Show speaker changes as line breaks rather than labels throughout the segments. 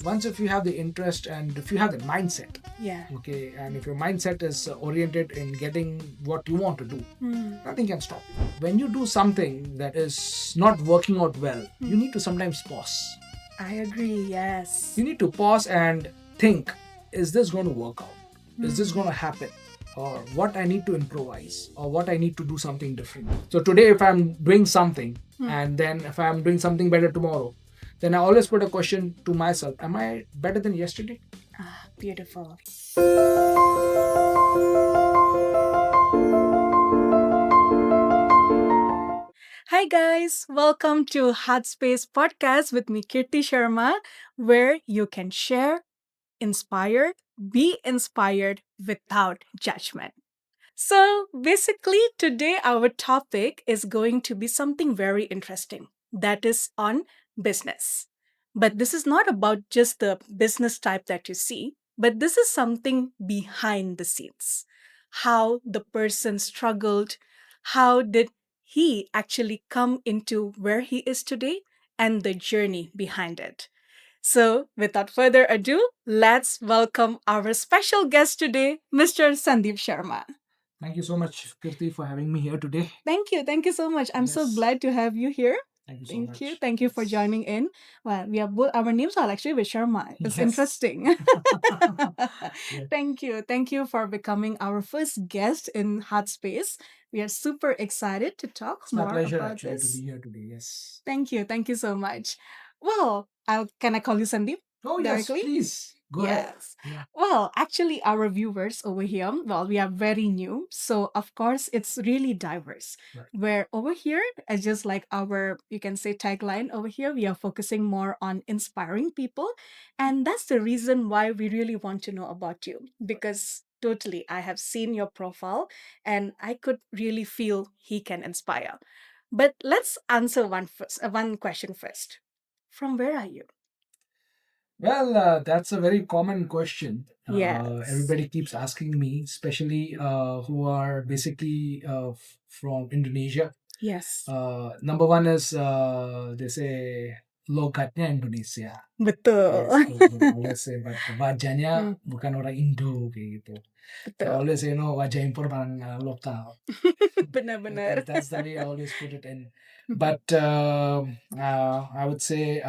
Once if you have the interest and if you have the mindset,
Yeah.
okay, and if your mindset is oriented in getting what you want to do, nothing can stop you. When you do something that is not working out well, you need to sometimes pause.
I agree, yes.
You need to pause and think, is this going to work out? Is this going to happen? Or what I need to improvise, or what I need to do something different. So today, if I'm doing something, and then if I'm doing something better tomorrow, then I always put a question to myself: Am I better than yesterday?
Ah, beautiful. Hi guys, welcome to Heartspace Podcast with me Kirti Sharma, where you can share, inspire, be inspired without judgment. So, basically, today our topic is going to be something very interesting that is on business. But this is not about just the business type that you see, but this is something behind the scenes. How the person struggled, how did he actually come into where he is today, and the journey behind it. So, without further ado, let's welcome our special guest today, Mr. Sandeep Sharma.
Thank you so much, Kirti, for having me here today.
Thank you. Thank you so much. I'm so
Yes.
glad to have you here.
Thank you so
Thank you.
much.
Thank you for
Yes.
joining in. Well, we have both our names are actually with Sharma. It's
Yes.
interesting.
Yeah.
Thank you. Thank you for becoming our first guest in Hot Space. We are super excited to talk
It's my
more
pleasure
about
actually to be
this.
here today. Yes.
Thank you. Thank you so much. Well, can I call you Sandeep
Oh, yes,
directly?
please. Go ahead.
Yes.
Yeah.
Well, actually, our viewers over here, well, we are very new. So, of course, it's really diverse.
Right.
Where over here, as just like our, you can say, tagline over here, we are focusing more on inspiring people. And that's the reason why we really want to know about you. Because totally, I have seen your profile and I could really feel he can inspire. But let's answer one question first. From where are you?
Well, that's a very common question.
Yes.
Everybody keeps asking me, especially who are basically from Indonesia.
Yes.
Number one is they say logatnya Indonesia.
Betul.
Yes, they always say, but wajahnya bukan orang Indo kayak gitu. They
Betul.
always say, no, wajah impor orang lokal.
Benar-benar.
That's the way I always put it in. But I would say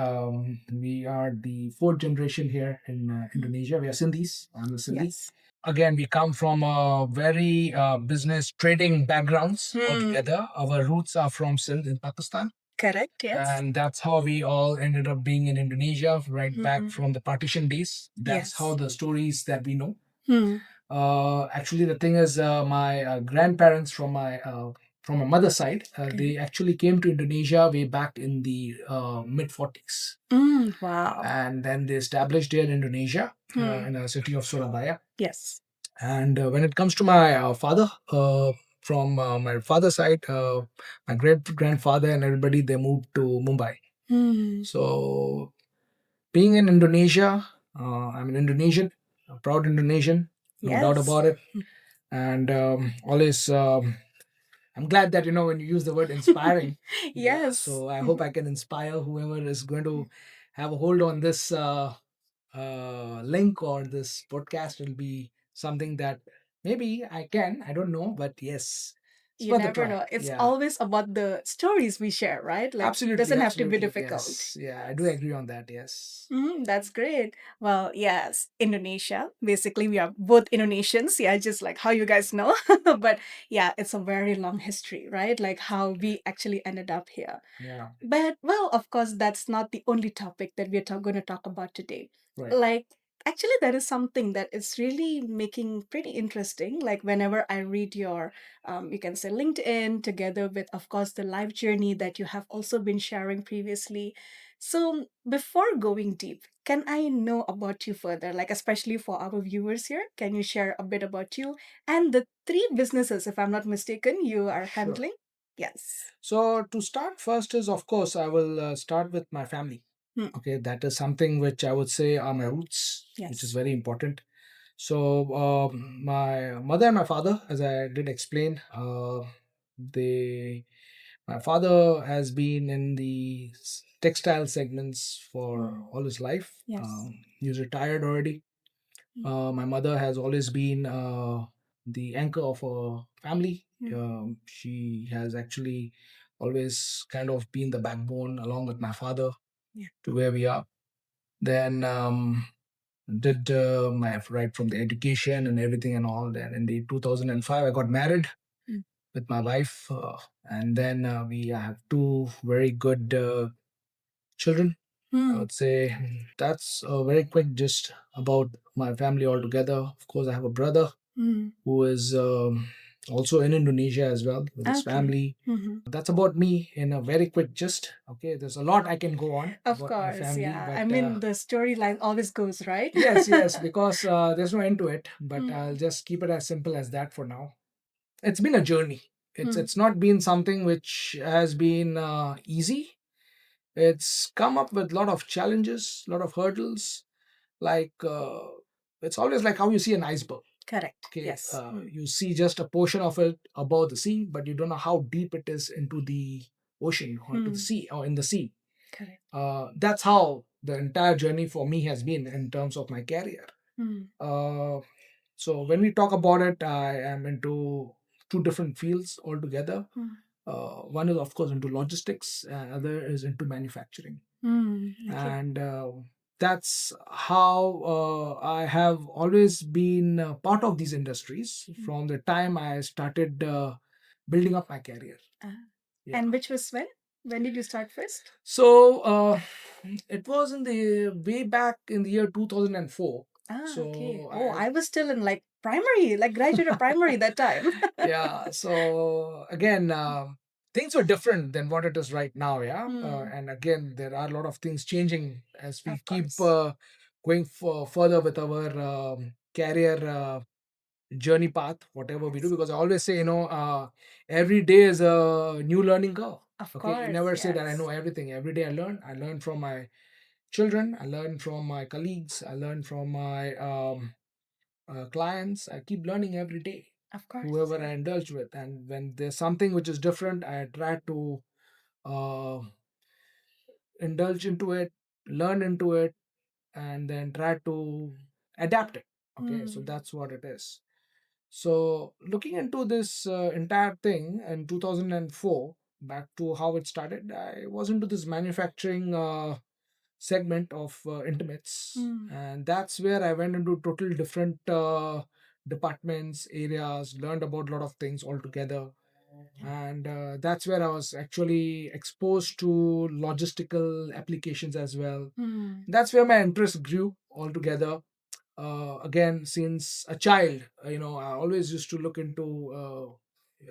we are the fourth generation here in Indonesia. We are Sindhis. I'm a Sindhi.
Yes.
Again, we come from a very business trading backgrounds altogether. Our roots are from Sindh in Pakistan.
Correct, yes.
And that's how we all ended up being in Indonesia right back from the partition days. That's
Yes.
how the stories that we know.
Hmm.
Actually, the thing is, my grandparents from my mother's side, they actually came to Indonesia way back in the mid 40s,
Wow.
and then they established here in Indonesia in a city of Surabaya.
Yes.
And when it comes to my father, from my father's side, my great grandfather and everybody, they moved to Mumbai. So, being in Indonesia, I'm an Indonesian, a proud Indonesian, no doubt
Yes.
about it. And always, I'm glad that when you use the word inspiring.
Yes.
So I hope I can inspire whoever is going to have a hold on this link or this podcast. Will be something that maybe I can. I don't know, but yes, it's
You
worth a
never
try.
know. It's
Yeah.
always about the stories we share, right? Like,
Absolutely,
doesn't have to be
absolutely,
difficult.
yes. Yeah, I do agree on that. Yes.
That's great. Well, yes, Indonesia. Basically, we are both Indonesians. Yeah, just like how you guys know. But yeah, it's a very long history, right? Like how we actually ended up here.
Yeah.
But well, of course, that's not the only topic that we're going to talk about today.
Right.
Like, actually, that is something that is really making pretty interesting. Like, whenever I read your, you can say LinkedIn together with, of course, the life journey that you have also been sharing previously. So, before going deep, can I know about you further? Like, especially for our viewers here, can you share a bit about you and the three businesses, if I'm not mistaken, you are
Sure.
handling? Yes.
So to start first is, of course, I will start with my family. Okay, that is something which I would say are my roots, which is
Yes.
very important. So my mother and my father, as I did explain, they my father has been in the textile segments for all his life.
Yes.
He's retired already. My mother has always been the anchor of a family. She has actually always kind of been the backbone along with my father to where we are. Then did my right from the education and everything and all. Then in the 2005, I got married with my wife, and then we have two very good children. I would say that's a very quick gist about my family altogether. Of course, I have a brother who is also in Indonesia as well with his family. That's about me in a very quick gist. Okay, there's a lot I can go on
Of
about my
course,
family,
yeah.
but
I mean, the storyline always goes, right?
yes, yes, because there's no end to it. But I'll just keep it as simple as that for now. It's been a journey. It's not been something which has been easy. It's come up with a lot of challenges, a lot of hurdles. Like it's always like how you see an iceberg.
Correct.
Okay,
Yes.
you see just a portion of it above the sea, but you don't know how deep it is into the ocean or into the sea or in the sea.
Correct.
That's how the entire journey for me has been in terms of my career. Uh, so when we talk about it, I am into two different fields altogether. One is of course into logistics, other is into manufacturing, and that's how I have always been part of these industries from the time I started building up my career. Yeah.
And which was when? When did you start first?
So it was in the way back in the year 2004. So
Okay. Oh, I was still in like primary, like graduate primary that time.
yeah. So again, things were different than what it is right now. Yeah. And again, there are a lot of things changing as we
Of
keep
course.
going further with our career journey path, whatever we do. Because I always say, every day is a new learning curve.
Of
Okay, you
course,
never say that I
yes.
know everything. Every day I learn. I learn from my children. I learn from my colleagues. I learn from my clients. I keep learning every day,
Of course.
whoever I indulge with. And when there's something which is different, I try to uh, indulge into it, learn into it, and then try to adapt it. Okay, so that's what it is. So looking into this entire thing in 2004, back to how it started, I was into this manufacturing segment of intimates, and that's where I went into total different departments, areas, learned about a lot of things altogether. And that's where I was actually exposed to logistical applications as well. That's where my interest grew altogether. Again, since a child, I always used to look into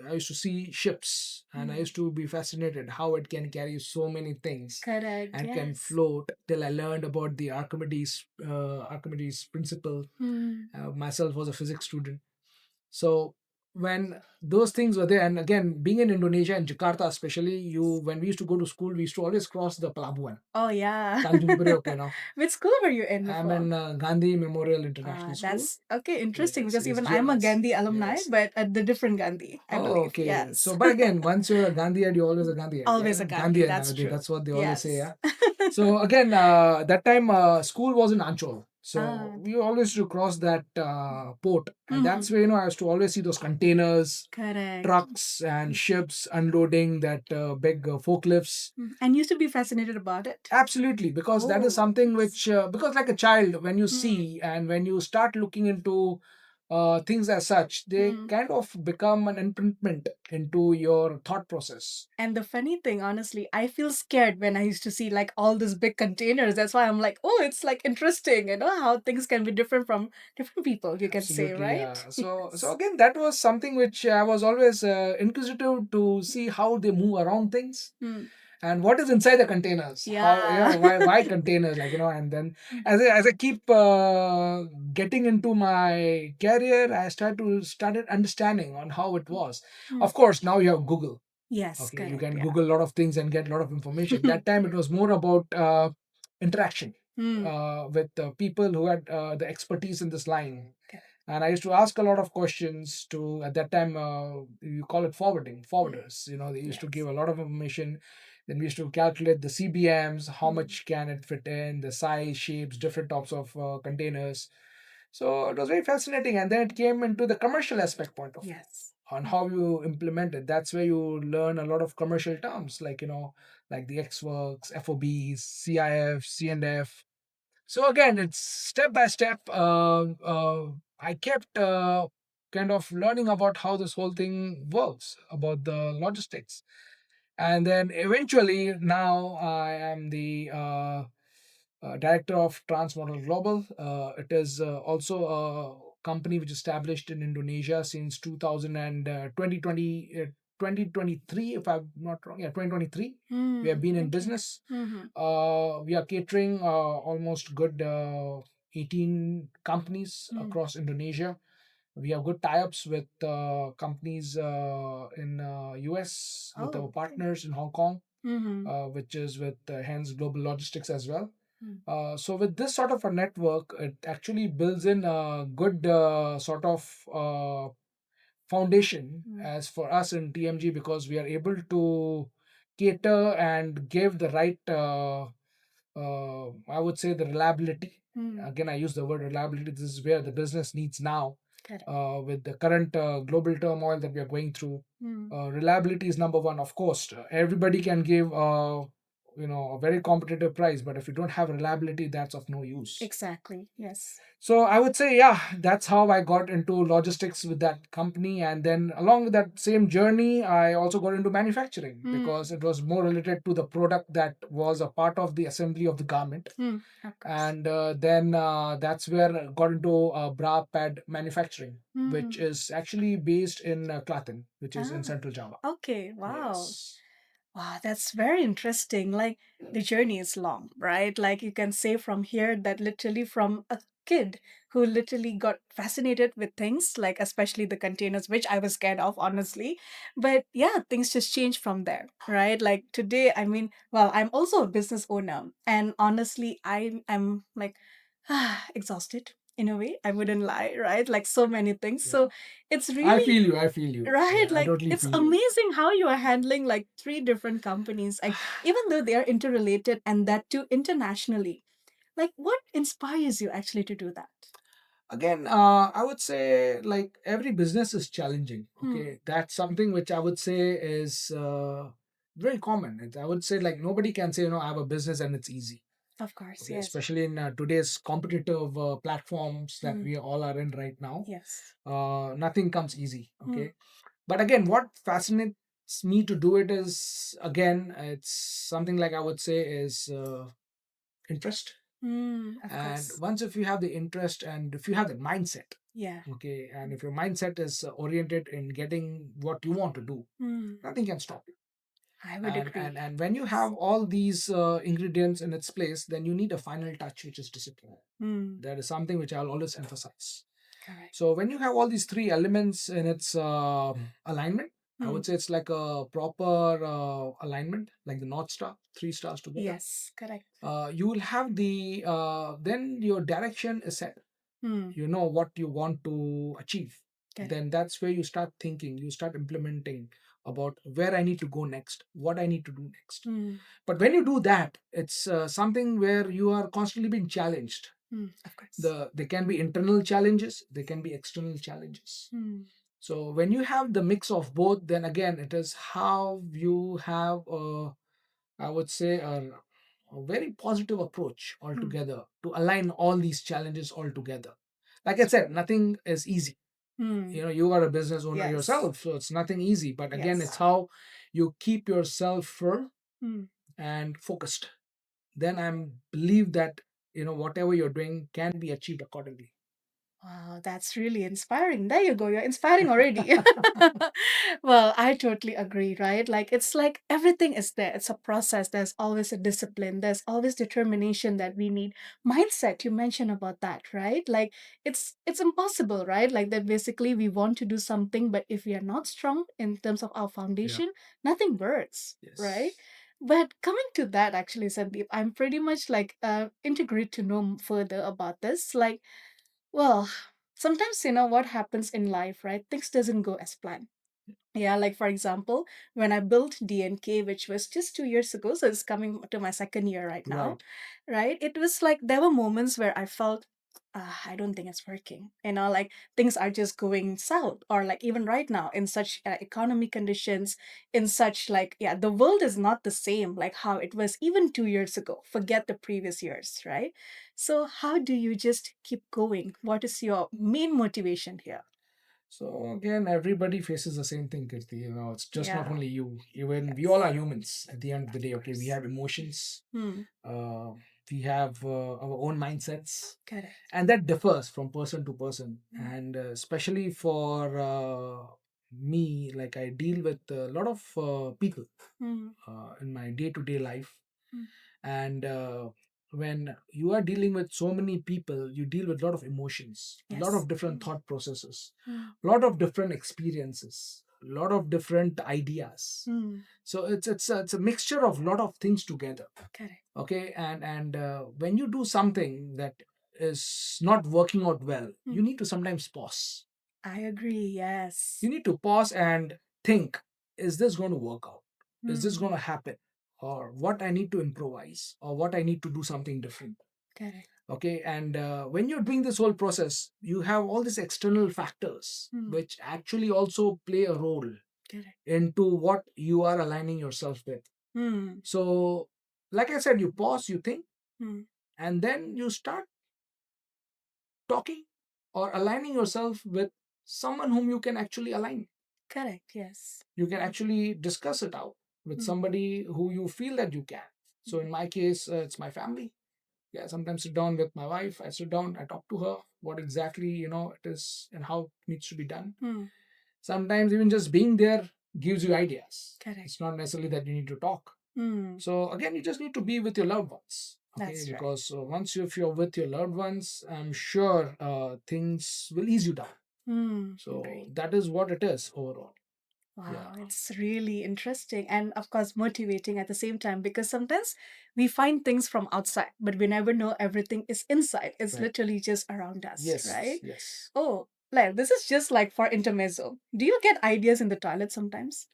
I used to see ships, and I used to be fascinated how it can carry so many things
Correct.
and can
Yes.
float, till I learned about the Archimedes principle. Myself was a physics student. So when those things were there, and again, being in Indonesia and Jakarta especially, you when we used to go to school, we used to always cross the pelabuhan,
Oh yeah.
Tanjung Priok.
Which school were you in
I'm
before?
in Gandhi Memorial International School.
That's okay, interesting
Yes,
because
yes,
even I'm a
GMS.
Gandhi alumni,
Yes.
but at the different Gandhi, I
Oh,
believe.
okay.
Yes.
So, but again, once you're a Gandhiad, you're always a Gandhiad.
Always
Yeah?
a Gandhi, that's
nowadays.
true.
That's what they always say.
Yes.
Yeah. So again, that time school was in Anchol. So
Ah.
we always used to cross that port, and that's
Mhm.
where I used to always see those containers,
Correct.
trucks, and ships unloading that big forklifts.
And used to be fascinated about it.
Absolutely, because that is
Oh,
something
yes.
which, because like a child, when you see and when you start looking into things as such, they kind of become an imprintment into your thought process.
And the funny thing, honestly, I feel scared when I used to see like all these big containers. That's why I'm like, oh, it's like interesting, how things can be different from different people, you can say,
Absolutely,
right?
yeah. So
Yes.
again, that was something which I was always inquisitive to see how they move around things and what is inside the containers. How,
Yeah.
why containers, and then as I keep getting into my career, I started understanding on how it was. Of course, now you have Google.
Yes,
Okay, you
correct.
can
Yeah.
Google a lot of things and get a lot of information. That time it was more about interaction with people who had the expertise in this line. And I used to ask a lot of questions to, at that time, you call it forwarders. They used to give a lot of information. Then we used to calculate the CBMs, how much can it fit in, the size, shapes, different types of containers. So it was very fascinating. And then it came into the commercial aspect point of view
Yes.
on how you implement it. That's where you learn a lot of commercial terms like, like the X works, FOBs, CIF, CNF. So again, it's step by step. I kept kind of learning about how this whole thing works, about the logistics, and then eventually now I am the director of Transmodal Global. It is also a company which is established in Indonesia since 2000 and 2023, if I'm not wrong. Yeah, 2023. We have been in
Okay.
business.
Mm-hmm.
We are catering almost good 18 companies
Mm.
across Indonesia. We have good tie-ups with companies in US, with
Oh,
our
okay.
partners in Hong Kong,
Mm-hmm.
which is with Hens Global Logistics as well.
Mm.
So with this sort of a network, it actually builds in a good sort of foundation as for us in TMG, because we are able to cater and give the right, I would say, the reliability.
Mm.
Again, I use the word reliability. This is where the business needs now,
Correct.
with the current global turmoil that we are going through.
Mm.
Reliability is number one. Of course, everybody can give a very competitive price, but if you don't have reliability, that's of no use.
Exactly. Yes.
So I would say, yeah, that's how I got into logistics with that company. And then along with that same journey, I also got into manufacturing
Mm.
because it was more related to the product that was a part of the assembly of the garment.
Mm. Of course.
And then that's where I got into bra pad manufacturing, which
Mm.
is actually based in Klaten, which is in
Ah.
central Java.
Okay. Wow.
Yes.
Wow, that's very interesting. Like the journey is long, right? Like you can say from here that literally from a kid who literally got fascinated with things, like especially the containers, which I was scared of, honestly. But yeah, things just changed from there, right? Like today, I mean, well, I'm also a business owner, and honestly, I'm like exhausted in a way. I wouldn't lie, right? Like so many things.
Yeah.
So it's
I
really
feel you. I feel you.
right,
Yeah, I
like
totally
it's
feel you.
amazing how you are handling like three different companies, like even though they are interrelated and that too internationally. Like what inspires you actually to do that?
Again, I would say like every business is challenging.
Hmm.
Okay, that's something which I would say is very common. I would say like nobody can say, I have a business and it's easy.
Of course,
Okay,
yes.
especially in today's competitive platforms that
Hmm.
we all are in right now.
Yes.
Nothing comes easy.
Hmm.
Okay, but again, what fascinates me to do it is, again, it's something like I would say is interest.
Hmm. Of
And
course.
once if you have the interest and if you have the mindset,
Yeah.
okay, and if your mindset is oriented in getting what you want to do,
Hmm.
nothing can stop you.
I would
and
agree.
and, and when you have all these ingredients in its place, then you need a final touch, which is discipline.
Hmm.
That is something which I'll always emphasize.
Correct.
So when you have all these three elements in its alignment, I
Hmm.
would say it's like a proper alignment, like the North Star, three stars together.
Yes, correct.
You will have the then your direction is set.
Hmm.
You know what you want to achieve.
Correct.
Then that's where you start thinking, you start implementing about where I need to go next, what I need to do next.
Hmm.
But when you do that, it's something where you are constantly being challenged.
Hmm. Of course.
There can be internal challenges, there can be external challenges.
Hmm.
So when you have the mix of both, then again it is how you have I would say a very positive approach
Hmm.
altogether to align all these challenges all together. Like I said, nothing is easy.
Hmm.
You are a business owner
Yes.
yourself, so it's nothing easy. But again,
Yes.
it's how you keep yourself firm
Hmm.
and focused. Then I believe that whatever you're doing can be achieved accordingly.
Wow, that's really inspiring. There you go. You're inspiring already. Well, I totally agree, right? Like it's like everything is there. It's a process. There's always a discipline. There's always determination that we need. Mindset, you mentioned about that, right? Like it's impossible, right? Like that basically we want to do something, but if we are not strong in terms of our
Yeah.
foundation, nothing works, right?
Yes.
But coming to that, actually, Sandeep, I'm pretty much like integrate to know further about this. Like well, sometimes what happens in life, right? Things doesn't go as planned. Yeah, like for example, when I built DNK, which was just 2 years ago, so it's coming to my second year right now,
Right.
right? It was like there were moments where I felt, I don't think it's working. Like things are just going south, or like even right now in such economy conditions, in such like, yeah, the world is not the same like how it was even 2 years ago. Forget the previous years, right? So, how do you just keep going? What is your main motivation here?
So again, everybody faces the same thing, Kirti. It's just not
Yeah.
only you. Even we all
Yes.
are humans at the end of the day.
Of
Okay, we
course.
have emotions.
Hmm.
Uh, we have our own mindsets,
Correct.
and that differs from person to person.
Mm.
And especially for me, like I deal with a lot of people
Mm.
in my day-to-day life,
Mm.
and when you are dealing with so many people, you deal with a lot of emotions, a lot
Yes.
of different thought processes,
Mm.
a lot of different experiences, a lot of different ideas.
Mm.
So it's a mixture of a lot of things together.
Correct.
Okay, and when you do something that is not working out well,
Mm.
you need to sometimes pause.
I agree.
You
Yes.
need to pause and think, is this going to work out? Is this
Mm.
going to happen? Or what I need to improvise, or what I need to do something different.
Correct.
Okay, and when you're doing this whole process, you have all these external factors
Mm.
which actually also play a role
Correct.
into what you are aligning yourself with.
Mm.
So, like I said, you pause, you think,
Mm.
and then you start talking or aligning yourself with someone whom you can actually align.
Correct. Yes.
You can actually discuss it out with
Mm.
somebody who you feel that you can. So, in my case, it's my family. Yeah, sometimes sit down with my wife. I sit down, I talk to her what exactly it is and how it needs to be done.
Mm.
Sometimes even just being there gives you ideas.
Correct.
It's not necessarily that you need to talk.
Mm.
So again, you just need to be with your loved ones. Okay,
That's right.
because if you're with your loved ones, I'm sure things will ease you down. So
Agree.
that is what it is overall. Yeah.
Wow, it's really interesting and, of course, motivating at the same time, because sometimes we find things from outside, but we never know everything is inside. It's
Right.
literally just around us,
Yes.
right?
Yes.
Oh, like this is just like for intermezzo. Do you get ideas in the toilet sometimes?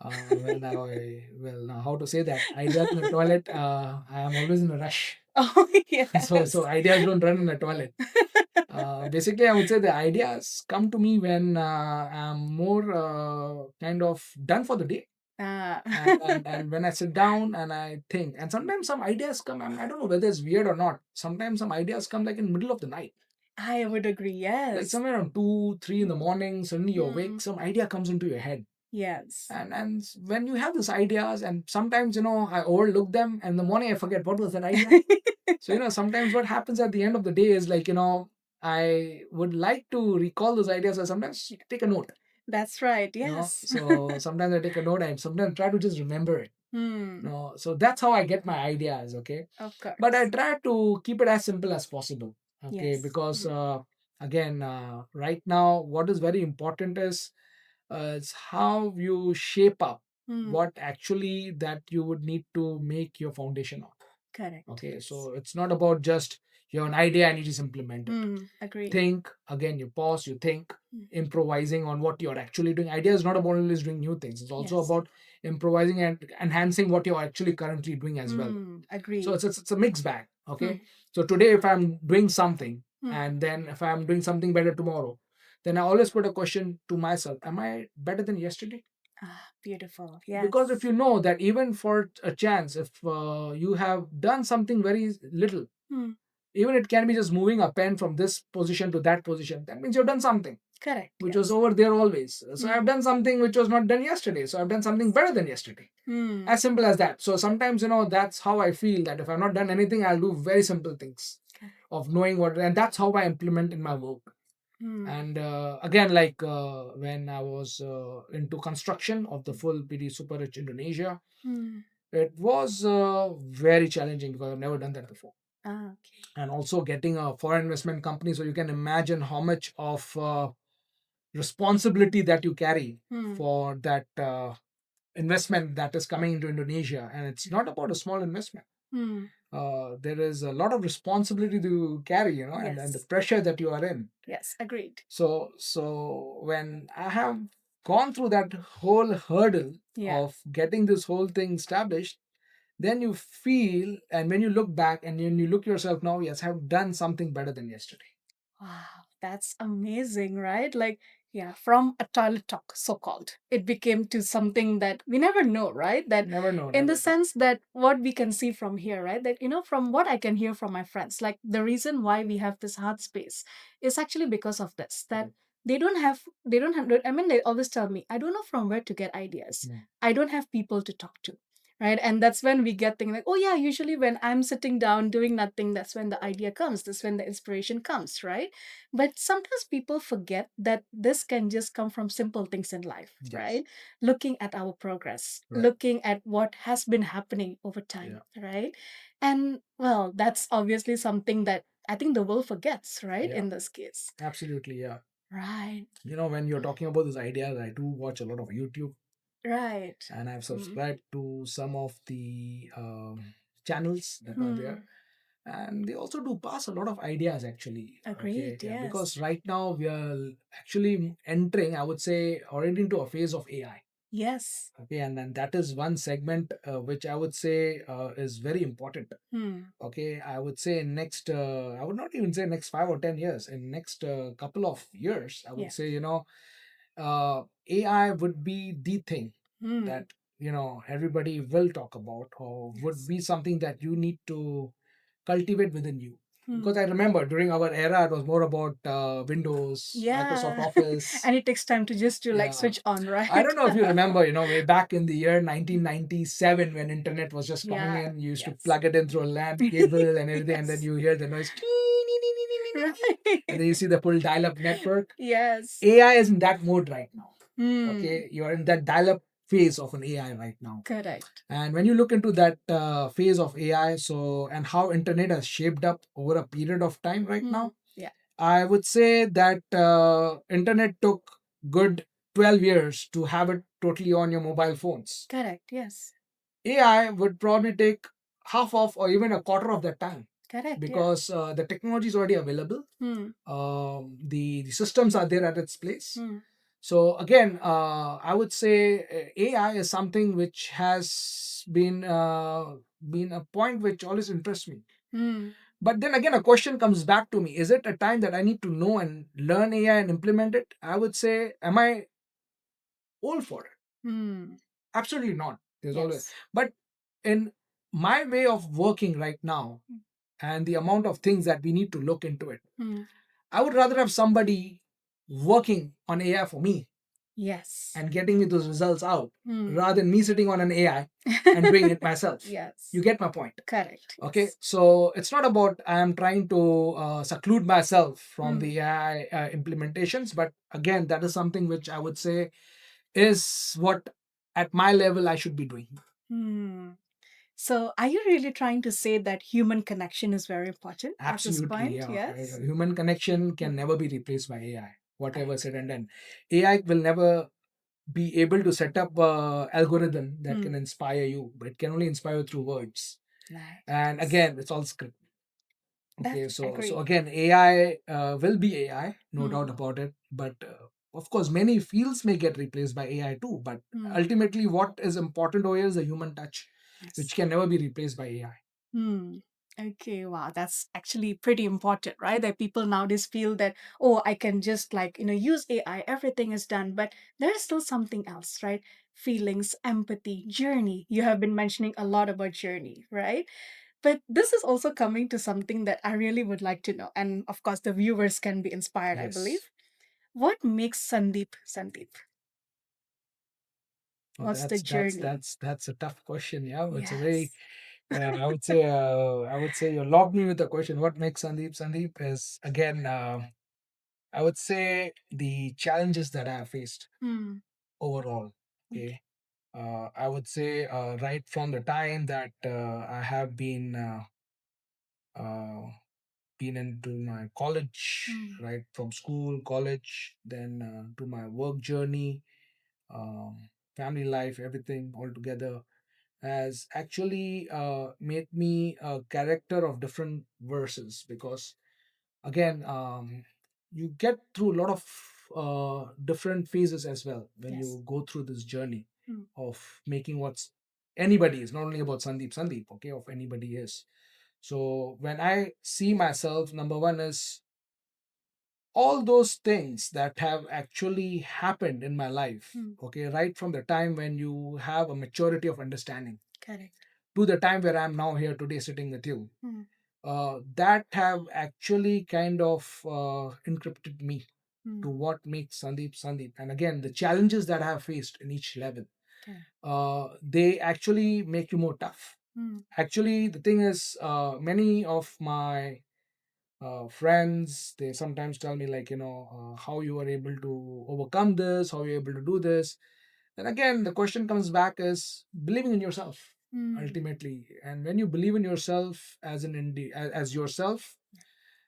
Now how to say that? Ideas in the toilet. I am always in a rush.
Oh,
So
yes.
ideas don't run in the toilet. Basically, I would say the ideas come to me when I'm more kind of done for the day.
Ah.
And when I sit down and I think, and sometimes some ideas come, I don't know whether it's weird or not. Sometimes some ideas come like in the middle of the night,
I would agree,
like
yes.
somewhere around 2, 3 in the morning. Suddenly you're awake,
Mm.
some idea comes into your head,
Yes.
and when you have these ideas, and sometimes I overlook them, and in the morning I forget what was that idea. So sometimes what happens at the end of the day is like I would like to recall those ideas. I sometimes take a note.
That's right, yes.
So sometimes I take a note. I sometimes try to just remember it.
Hmm.
So that's how I get my ideas. Okay,
Of
but I
course.
try to keep it as simple as possible. Okay,
Yes.
because again, right now, what is very important is how you shape up
Hmm.
what actually that you would need to make your foundation on.
Correct.
Okay,
Yes.
so it's not about just you have an idea and you just implement it.
Hmm. Agree.
Think again, you pause, you think,
Mm.
improvising on what you're actually doing. Idea is not about always doing new things, it's also
Yes.
about improvising and enhancing what you're actually currently doing as well. So
Agree.
it's a mixed bag.
Hmm.
Okay, so today if I'm doing something,
Hmm.
and then if I'm doing something better tomorrow, then I always put a question to myself: am I better than yesterday?
Ah, beautiful.
Because if
Yes.
you know that even for a chance, if you have done something very little,
Hmm.
even it can be just moving a pen from this position to that position, that means you've done something
Correct.
which was
Yes.
over there always. So I've
Hmm.
done something which was not done yesterday, so I've done something better than yesterday.
Hmm.
As simple as that. So sometimes that's how I feel, that if I've not done anything, I'll do very simple things
Correct.
of knowing what, and that's how I implement in my work.
Hmm.
And again, like when I was into construction of the full PD Super Rich Indonesia,
Hmm.
it was very challenging because I've never done that before.
Ah, okay.
And also getting a foreign investment company, so you can imagine how much of responsibility that you carry
Hmm.
for that investment that is coming into Indonesia. And it's not about a small investment.
Hmm.
There is a lot of responsibility to carry, and the
Yes.
pressure that you are in.
Yes. Agreed.
So when I have gone through that whole hurdle
Yeah.
of getting this whole thing established, then you feel, and when you look back and when you look yourself now, yes, I've done something better than yesterday.
Wow, that's amazing, right? Like, yeah, from a toilet talk, so called, it became to something that we never know, right? That
Never know,
in the
never know.
sense that what we can see from here, right? That, from what I can hear from my friends, like the reason why we have this heart space is actually because of this, that they don't have, I mean, they always tell me, I don't know from where to get ideas.
Mm.
I don't have people to talk to. Right. And that's when we get thinking like, oh yeah, usually when I'm sitting down doing nothing, that's when the idea comes. That's when the inspiration comes, right? But sometimes people forget that this can just come from simple things in life,
Yes.
right? Looking at our progress,
Right.
looking at what has been happening over
Yeah.
time, right? And well, that's obviously something that I think the world forgets, right?
Yeah.
In this case.
Absolutely. Yeah.
Right.
When you're talking about this idea, I do watch a lot of YouTube,
Right.
and I've
Mm.
subscribed to some of the channels that are
Hmm.
there, and they also do pass a lot of ideas actually. Okay,
Agreed.
yeah, because
Yes.
right now we are actually entering, I would say, already into a phase of AI.
Yes.
Okay, and then that is one segment which I would say is very important.
Hmm.
Okay, I would say in next I would not even say next 5 or 10 years, in next couple of years, I would
Yeah.
say, AI would be the thing
Hmm.
that everybody will talk about, or would
Yes.
be something that you need to cultivate within you.
Hmm.
Because I remember during our era, it was more about Windows, Microsoft
Yeah.
Office.
And it takes time to just to like
Yeah.
switch on,
I
right?
don't know if you remember, way back in the year 1997 when internet was just coming
Yeah.
in, you used to
Yes.
plug it in through a LAN cable and everything, and then
Yes.
you hear the noise, and then
Right.
you see the full dial-up network.
Yes.
AI is in that mode right now.
Hmm.
Okay, you're in that dial-up phase of an AI right now.
Correct.
And when you look into that phase of AI, so and how internet has shaped up over a period of time right
Hmm.
now,
Yeah.
I would say that internet took good 12 years to have it totally on your mobile phones.
Correct. Yes.
AI would probably take half of or even a quarter of that time,
Correct. Yeah.
because the technology is already available.
Hmm.
The systems are there at its place.
Hmm.
So again, I would say AI is something which has been a point which always interests me.
Hmm.
But then again, a question comes back to me: is it a time that I need to know and learn AI and implement it? I would say, am I old for it?
Hmm.
Absolutely not. There's always,
Yes.
but in my way of working right now and the amount of things that we need to look into it,
Hmm.
I would rather have somebody working on AI for me
Yes.
and getting me those results out,
Hmm.
rather than me sitting on an AI and doing it myself.
Yes.
You get my point.
Correct.
Okay,
Yes.
so it's not about I am trying to seclude myself from
Hmm.
the AI implementations, but again, that is something which I would say is what at my level I should be doing.
Hmm. So, are you really trying to say that human connection is very important at this
Absolutely,
point?
yeah.
Yes.
Human connection
Hmm.
can never be replaced by AI. Whatever
Correct.
said and done, AI will never be able to set up a algorithm that
Hmm.
can inspire you, but it can only inspire you through words.
Right.
And
Yes.
again, it's all script. Okay,
That
so
agree.
again, AI will be AI, no
Hmm.
doubt about it. But of course, many fields may get replaced by AI too. But
Hmm.
ultimately, what is important over here is the human touch, which
Yes.
can never be replaced by AI.
Hmm. Okay, wow, that's actually pretty important, right? That people nowadays feel that, oh, I can just like, use AI, everything is done, but there's still something else, right? Feelings, empathy, journey. You have been mentioning a lot about journey, right? But this is also coming to something that I really would like to know. And of course, the viewers can be inspired, I
Yes.
believe. What makes Sandeep Sandeep?
Well,
What's the journey?
that's a tough question. Yeah, it's a very
Yes.
I would say you logged me with the question. What makes Sandeep Sandeep is again I would say the challenges that I have faced
Hmm.
overall.
Okay.
Okay, I would say right from the time that I have uh, been into my college,
Hmm.
right from school, college, then to my work journey, family life, everything all together has actually made me a character of different verses, because again, you get through a lot of different phases as well when
Yes.
you go through this journey
Mm.
of making what's anybody is, not only about Sandeep, okay, of anybody is. So when I see myself, number one is all those things that have actually happened in my life,
Mm.
okay, right from the time when you have a maturity of understanding
Correct.
to the time where I'm now here today sitting with you,
Mm.
that have actually kind of encrypted me to
Mm.
what makes Sandeep. And again, the challenges that I have faced in each level,
Correct.
they actually make you more tough.
Mm.
Actually, the thing is, many of my friends, they sometimes tell me, like, how you are able to overcome this, how you're able to do this. And again, the question comes back is believing in yourself
Mm.
ultimately. And when you believe in yourself as as yourself,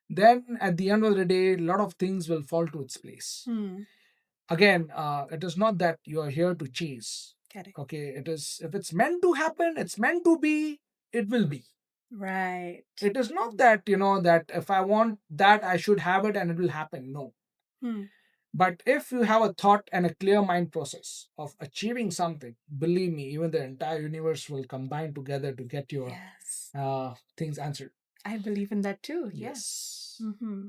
then at the end of the day, a lot of things will fall to its place.
Mm.
Again, it is not that you are here to chase.
Correct.
Okay, it is, if it's meant to happen, it's meant to be, it will be.
Right.
It is not that, that if I want that, I should have it and it will happen. No.
Mm.
But if you have a thought and a clear mind process of achieving something, believe me, even the entire universe will combine together to get your
Yes.
things answered.
I believe in that too. Yes.
Yes.
Mm-hmm.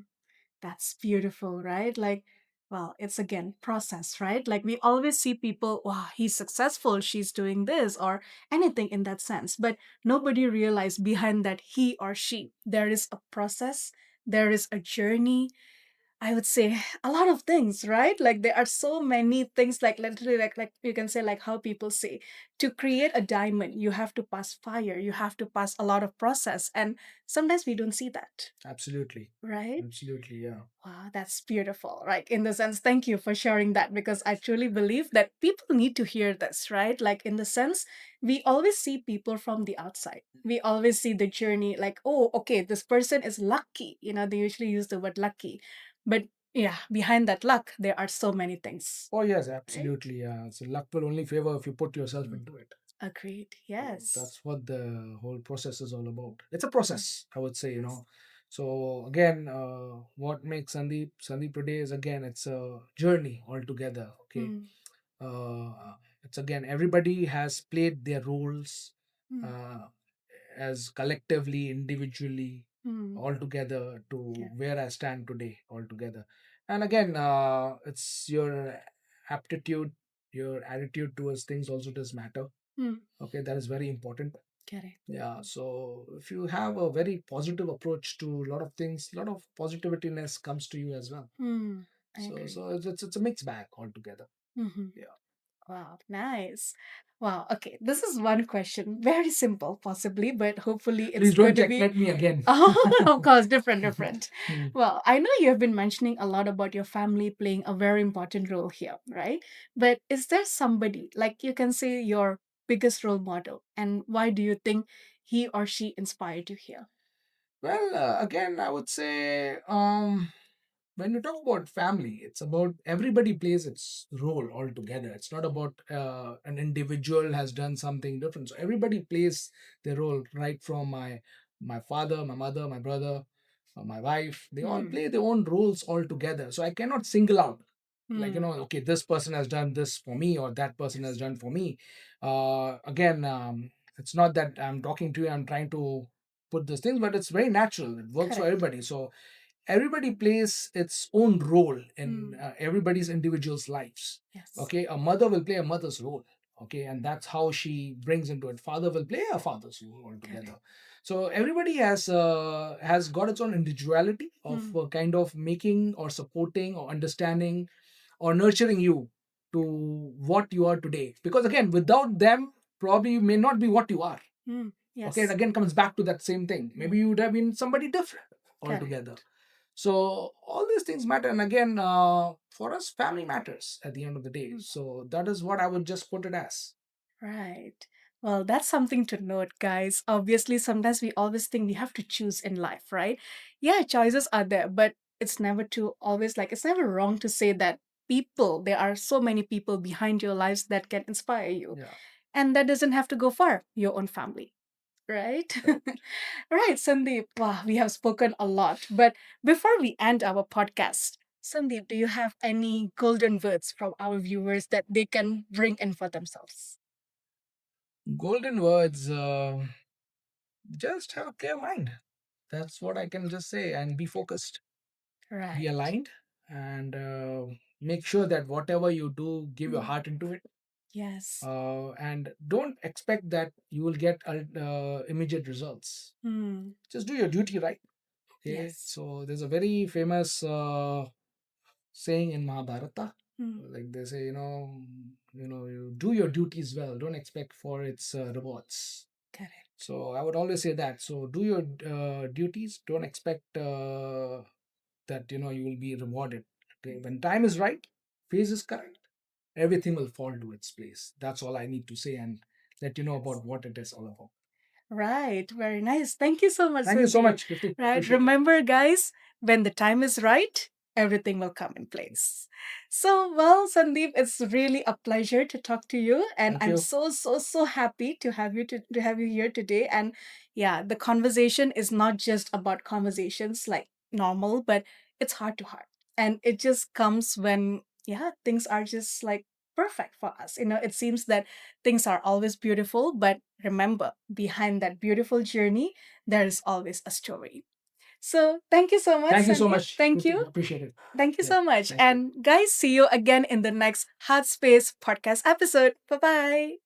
That's beautiful, right? Like, well, it's again process, right? Like we always see people, wow, he's successful, she's doing this, or anything in that sense. But nobody realized behind that he or she, there is a process, there is a journey. I would say a lot of things, right? Like there are so many things, like literally, like you can say, like how people say, to create a diamond, you have to pass fire, you have to pass a lot of process, and sometimes we don't see that,
Absolutely.
right?
Absolutely. Yeah.
Wow, that's beautiful, right? In the sense, thank you for sharing that because I truly believe that people need to hear this, right? Like, in the sense, we always see people from the outside. We always see the journey, like, oh, okay, this person is lucky. They usually use the word lucky. But yeah, behind that luck, there are so many things,
Oh, yes,
right?
absolutely. Yeah. So luck will only favor if you put yourself into it.
Agreed.
So
Yes.
that's what the whole process is all about. It's a process, I would say. So again, what makes Sandeep today is, again, it's a journey altogether. Okay,
Mm.
it's, again, everybody has played their roles,
Mm.
uh, as collectively, individually,
Mm.
all together to
Yeah.
where I stand today altogether. And again, it's your aptitude, your attitude towards things also does matter.
Mm.
Okay, that is very important.
Correct.
Yeah, so if you have a very positive approach to a lot of things, a lot of positivityness comes to you as well.
Mm. I agree.
So it's a mixed bag altogether.
Mm-hmm.
Yeah.
Wow, nice. Wow, okay. This is one question. Very simple, possibly, but hopefully it's
Please
going
don't
to be.
checkmate me again.
Oh, of course, different, different.
Hmm.
Well, I know you have been mentioning a lot about your family playing a very important role here, right? But is there somebody, like you can say, your biggest role model, and why do you think he or she inspired you here?
Well, again, I would say, when you talk about family, it's about everybody plays its role altogether. It's not about an individual has done something different. So everybody plays their role, right from my father, my mother, my brother, my wife. They all
Hmm.
play their own roles altogether. So I cannot single out, like,
Hmm.
okay, this person has done this for me or that person has
Yes.
done for me. Again, it's not that I'm talking to you, I'm trying to put these things, but it's very natural. It works for
Correct.
everybody. So everybody plays its own role in
Hmm.
everybody's individual's lives.
Yes.
Okay, a mother will play a mother's role. Okay, and that's how she brings into it. Father will play a father's role
Correct.
altogether. So everybody has got its own individuality of
Hmm.
kind of making or supporting or understanding or nurturing you to what you are today. Because again, without them, probably you may not be what you are.
Hmm.
Okay, it
Yes.
again comes back to that same thing.
Hmm.
Maybe you would have been somebody different altogether.
Correct.
So all these things matter, and again, for us, family matters at the end of the day.
Hmm.
So that is what I would just put it as.
Right. Well, that's something to note, guys. Obviously, sometimes we always think we have to choose in life, right? Yeah, choices are there, but it's never too always like it's never wrong to say that there are so many people behind your lives that can inspire you.
Yeah,
And that doesn't have to go far, your own family, right?
correct.
Right, Sandeep. Wow, we have spoken a lot. But before we end our podcast, Sandeep, do you have any golden words from our viewers that they can bring in for themselves?
Golden words. Just have a clear mind. That's what I can just say, and be focused, be
Right.
aligned, and make sure that whatever you do, give your
Mm.
heart into it.
Yes.
And don't expect that you will get immediate results.
Mm.
Just do your duty, right? Okay.
Yes.
So there's a very famous saying in Mahabharata.
Mm.
Like they say, you do your duties well. Don't expect for its rewards.
Correct.
So I would always say that. So do your duties. Don't expect that you will be rewarded. Okay? When time is right, phase is correct, everything will fall to its place. That's all I need to say and let you know
Yes.
about what it is all about.
Right. Very nice. Thank you so much,
Thank you so
Sandeep.
much, Kifty.
Right.
Appreciate it.
Remember, guys, when the time is right, everything will come in place. So, well, Sandeep, it's really a pleasure to talk to you. And
Thank
I'm
you.
so, so, so happy to have you here today. And yeah, the conversation is not just about conversations like normal, but it's heart to heart. And it just comes when, yeah, things are just like perfect for us. It seems that things are always beautiful, but remember, behind that beautiful journey, there is always a story. So, thank you so much,
Thank you so
Sandeep.
much,
Thank
Kifty.
you.
Appreciate it.
Thank you
Yeah.
so much.
Thank you.
And guys, see you again in the next Heart Space podcast episode. Bye bye.